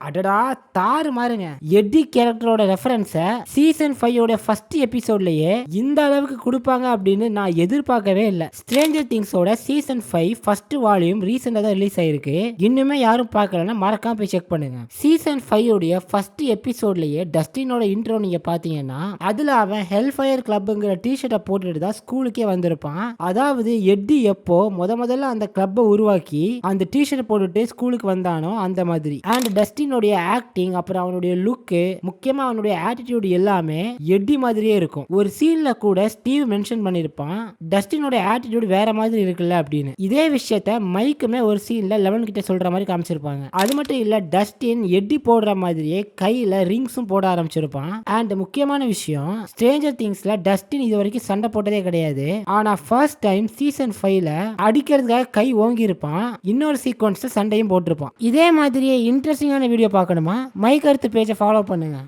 அடடா தாறு மாறுங்க. எட்டி கேரக்டரோட ரெஃபரன்ஸை சீசன் 5 ஓட ஃபர்ஸ்ட் எபிசோட்லயே இந்த அளவுக்கு கொடுப்பாங்க அப்படின்னு நான் எதிர்பார்க்கவே இல்லை. ஸ்ட்ரேஞ்சர் திங்ஸோட சீசன் 5 ஃபர்ஸ்ட் வால்யூம் ரீசெண்டா தான் ரிலீஸ் ஆயிருக்கு. இன்னுமே யாரும் பார்க்கலன்னா மறக்காம போய் செக் பண்ணுங்க. சீசன் 5 உடைய ஃபர்ஸ்ட் எபிசோட்லயே டஸ்டினோட இன்ட்ரோ நீங்க பாத்தீங்கன்னா அதுல அவன் ஹெல்ஃபயர் கிளப்ங்கிற டிஷர்ட்டை போட்டுட்டு தான் ஸ்கூலுக்கே வந்திருப்பான். அதாவது எட்டி எப்போ முதல்ல அந்த கிளப்பை உருவாக்கி அந்த டிஷர்ட் போட்டுட்டு ஸ்கூலுக்கு வந்தானோ அந்த மாதிரி. அண்ட் டஸ்டினுடைய ஆக்டிங் அப்புறம் அவனுடைய லுக்கு முக்கியமா அவனுடைய ஆட்டிடியூட் எல்லாமே எட்டி மாதிரியே இருக்கும். ஒரு சீன்ல கூட ஸ்டீவ் மென்ஷன் பண்ணிருப்பான் டஸ்டினோட ஆட்டிடியூட் வேற மாதிரி இருக்குல்ல அப்படின்னு. இதே விஷயத்த மைக்குமே ஒரு சீன்ல லெவன் கிட்ட சொல்ற மாதிரி காமிச்சிருப்பாங்க. அது மட்டும் இல்ல டஸ்டின் எட்டி போடுற மாதிரியே கையில ரிங்ஸும் போட ஆரம்பிச்சிருப்பான். அண்ட் முக்கியமான விஷயம் ஸ்ட்ரேஞ்சர் திங்ஸ்ல டஸ்டின் இது வரைக்கும் சண்டை போட்டதே கிடையாது. ஆனா ஃபர்ஸ்ட் டைம் சீசன் 5ல அடிக்கிறதுக்காக கை ஓங்கி இருப்பான். இன்னொரு சீக்வன்ஸ்ல சண்டையும் போட்டிருப்பான். இதே மாதிரியே இன்ட்ரெஸ்டிங்கான வீடியோ பார்க்கணுமா மை கருத்து பேஜை ஃபாலோ பண்ணுங்க.